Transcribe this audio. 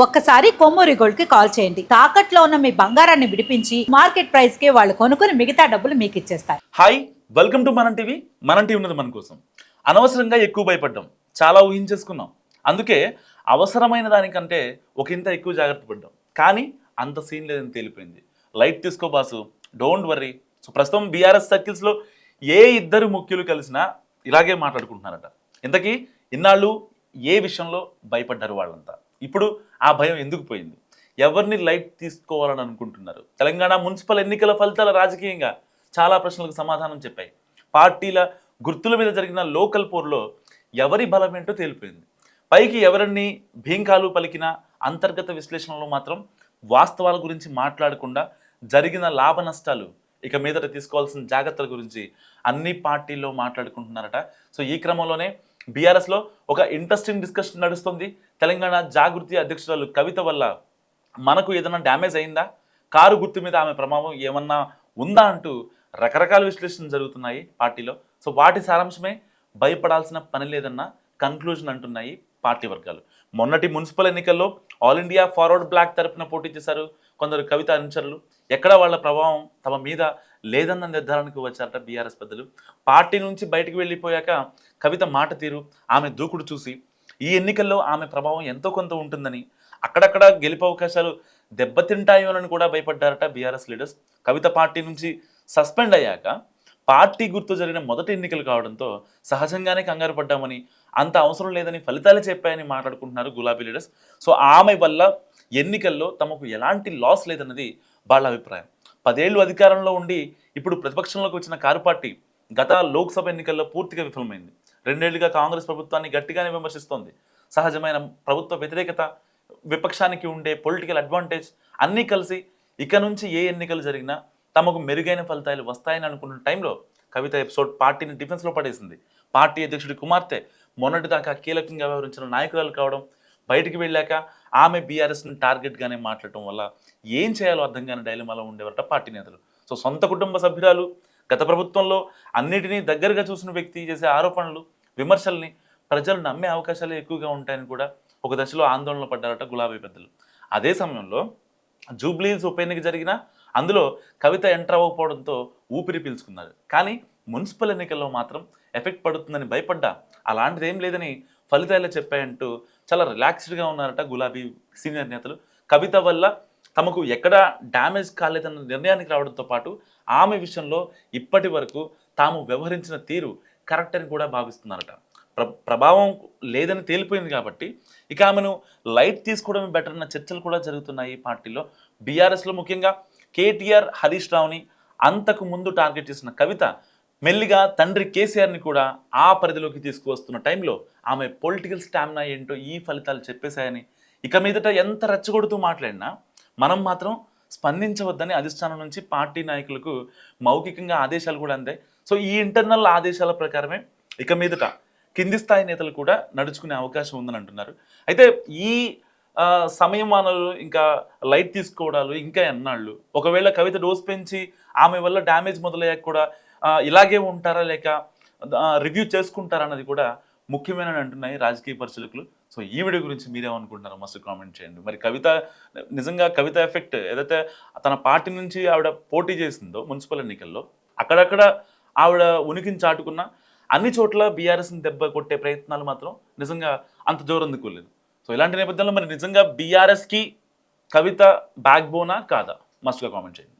ఒక్కసారి కొమ్మూరి గోల్డ్ కి కాల్ చేయండి. తాకట్లో ఉన్న మీ బంగారాన్ని విడిపించి మార్కెట్ ప్రైస్ కి వాళ్ళు కొనుక్కుని మిగతా డబ్బులు మీకు ఇచ్చేస్తారు. హాయ్, వెల్కమ్ టు మనం టీవీ. మనం టీవీ ఉన్నది మన కోసం. అనవసరంగా ఎక్కువ భయపడ్డాం, చాలా ఊహించేసుకున్నాం. అందుకే అవసరమైన దానికంటే ఒక ఇంత ఎక్కువ జాగ్రత్త పడ్డాం. కానీ అంత సీన్ లేదని తేలిపోయింది. లైట్ తీసుకో బాసు, డోంట్ వర్రీ. సో ప్రస్తుతం బీఆర్ఎస్ సర్కిల్స్లో ఏ ఇద్దరు ముఖ్యులు కలిసినా ఇలాగే మాట్లాడుకుంటున్నారట. ఇంతకీ ఇన్నాళ్ళు ఏ విషయంలో భయపడ్డారు వాళ్ళంతా? ఇప్పుడు ఆ భయం ఎందుకు పోయింది? ఎవరిని లైట్ తీసుకోవాలని అనుకుంటున్నారు? తెలంగాణ మున్సిపల్ ఎన్నికల ఫలితాల రాజకీయంగా చాలా ప్రశ్నలకు సమాధానం చెప్పాయి. పార్టీల గుర్తుల మీద జరిగిన లోకల్ పోర్లో ఎవరి బలం ఏంటో తేలిపోయింది. పైకి ఎవరిని భీంకాలు పలికినా అంతర్గత విశ్లేషణలో మాత్రం వాస్తవాల గురించి మాట్లాడకుండా జరిగిన లాభ నష్టాలు, ఇక మీదట తీసుకోవాల్సిన జాగ్రత్తల గురించి అన్ని పార్టీల్లో మాట్లాడుకుంటున్నారట. సో ఈ క్రమంలోనే బీఆర్ఎస్లో ఒక ఇంట్రెస్టింగ్ డిస్కషన్ నడుస్తుంది. తెలంగాణ జాగృతి అధ్యక్షురాలు కవిత వల్ల మనకు ఏదైనా డ్యామేజ్ అయిందా, కారు గుర్తు మీద ఆమె ప్రభావం ఏమన్నా ఉందా అంటూ రకరకాల విశ్లేషణలు జరుగుతున్నాయి పార్టీలో. సో వాటి సారాంశమే భయపడాల్సిన పని లేదన్న కన్క్లూజన్ అంటున్నాయి పార్టీ వర్గాలు. మొన్నటి మున్సిపల్ ఎన్నికల్లో ఆల్ ఇండియా ఫార్వర్డ్ బ్లాక్ తరఫున పోటీ చేశారు కొందరు కవిత అనుచరులు. ఎక్కడ వాళ్ళ ప్రభావం తమ మీద లేదన్న నిర్ధారణకు వచ్చారట బీఆర్ఎస్ పెద్దలు. పార్టీ నుంచి బయటకు వెళ్ళిపోయాక కవిత మాట తీరు, ఆమె దూకుడు చూసి ఈ ఎన్నికల్లో ఆమె ప్రభావం ఎంతో కొంత ఉంటుందని, అక్కడక్కడ గెలుపు అవకాశాలు దెబ్బతింటాయోనని కూడా భయపడ్డారట బీఆర్ఎస్ లీడర్స్. కవిత పార్టీ నుంచి సస్పెండ్ అయ్యాక పార్టీ గుర్తు జరిగిన మొదటి ఎన్నికలు కావడంతో సహజంగానే కంగారు పడ్డామని, అంత అవసరం లేదని ఫలితాలు చెప్పాయని మాట్లాడుకుంటున్నారు గులాబీ లీడర్స్. సో ఆమె వల్ల ఎన్నికల్లో తమకు ఎలాంటి లాస్ లేదన్నది వాళ్ళ అభిప్రాయం. 10 ఏళ్ళు అధికారంలో ఉండి ఇప్పుడు ప్రతిపక్షంలోకి వచ్చిన కారు పార్టీ గత లోక్సభ ఎన్నికల్లో పూర్తిగా విఫలమైంది. 2 ఏళ్లుగా కాంగ్రెస్ ప్రభుత్వాన్ని గట్టిగానే విమర్శిస్తోంది. సహజమైన ప్రభుత్వ వ్యతిరేకత, విపక్షానికి ఉండే పొలిటికల్ అడ్వాంటేజ్ అన్నీ కలిసి ఇక నుంచి ఏ ఎన్నికలు జరిగినా తమకు మెరుగైన ఫలితాలు వస్తాయని అనుకున్న టైంలో కవిత ఎపిసోడ్ పార్టీని డిఫెన్స్లో పడేసింది. పార్టీ అధ్యక్షుడి కుమార్తె మొన్నటిదాకా కీలకంగా వ్యవహరించిన నాయకురాలు కావడం, బయటికి వెళ్ళాక ఆమె బీఆర్ఎస్ని టార్గెట్గానే మాట్లాడటం వల్ల ఏం చేయాలో అర్థం కాని డైలమాలో ఉండేవారట పార్టీ నేతలు. సో సొంత కుటుంబ సభ్యురాలు, గత ప్రభుత్వంలో అన్నిటినీ దగ్గరగా చూసిన వ్యక్తి చేసే ఆరోపణలు, విమర్శల్ని ప్రజలు నమ్మే అవకాశాలు ఎక్కువగా ఉంటాయని కూడా ఒక దశలో ఆందోళన పడ్డారట గులాబీ పెద్దలు. అదే సమయంలో జూబ్లీస్ ఉప ఎన్నిక జరిగినా అందులో కవిత ఎంటర్ అవ్వకపోవడంతో ఊపిరి పీల్చుకున్నారు. కానీ మున్సిపల్ ఎన్నికల్లో మాత్రం ఎఫెక్ట్ పడుతుందని భయపడ్డా అలాంటిది ఏం లేదని ఫలితాలు చెప్పాయంటూ చాలా రిలాక్స్డ్గా ఉన్నారట గులాబీ సీనియర్ నేతలు. కవిత వల్ల తమకు ఎక్కడా డ్యామేజ్ కాలేదన్న నిర్ణయానికి రావడంతో పాటు ఆమె విషయంలో ఇప్పటి వరకు తాము వ్యవహరించిన తీరు కరెక్ట్ అని కూడా భావిస్తున్నారట. ప్రభావం లేదని తేలిపోయింది కాబట్టి ఇక ఆమెను లైట్ తీసుకోవడమే బెటర్ అన్న చర్చలు కూడా జరుగుతున్నాయి పార్టీలో. బీఆర్ఎస్లో ముఖ్యంగా కేటీఆర్, హరీష్ రావుని అంతకు ముందు టార్గెట్ చేసిన కవిత మెల్లిగా తండ్రి కేసీఆర్ని కూడా ఆ పరిధిలోకి తీసుకువస్తున్న టైంలో ఆమె పొలిటికల్ స్టామినా ఏంటో ఈ ఫలితాలు చెప్పేశాయని, ఇక మీదట ఎంత రెచ్చగొడుతూ మాట్లాడినా మనం మాత్రం స్పందించవద్దని అధిష్టానం నుంచి పార్టీ నాయకులకు మౌఖికంగా ఆదేశాలు కూడా అందాయి. సో ఈ ఇంటర్నల్ ఆదేశాల ప్రకారమే ఇక మీదట కింది స్థాయి నేతలు కూడా నడుచుకునే అవకాశం ఉందని అంటున్నారు. అయితే ఈ సమయమానాలు ఇంకా లైట్ తీసుకోవడాలు ఇంకా ఎన్నాళ్ళు? ఒకవేళ కవిత డోస్ పెంచి ఆమె వల్ల డ్యామేజ్ మొదలయ్యాక కూడా ఇలాగే ఉంటారా లేక రివ్యూ చేసుకుంటారా అన్నది కూడా ముఖ్యమైనని అంటున్నాయి రాజకీయ పరిశీలకులు. సో ఈ వీడియో గురించి మీరేమనుకుంటున్నారో మస్తు కామెంట్ చేయండి. మరి కవిత నిజంగా కవిత ఎఫెక్ట్ ఏదైతే తన పార్టీ నుంచి ఆవిడ పోటీ చేసిందో మున్సిపల్ ఎన్నికల్లో అక్కడక్కడ ఆవిడ ఉనికిని చాటుకున్న అన్ని చోట్ల బీఆర్ఎస్ని దెబ్బ కొట్టే ప్రయత్నాలు మాత్రం నిజంగా అంత జోరందుకోలేదు. సో ఇలాంటి నేపథ్యంలో మరి నిజంగా బీఆర్ఎస్కి కవిత బ్యాక్ బోనా కాదా? మస్తుగా కామెంట్ చేయండి.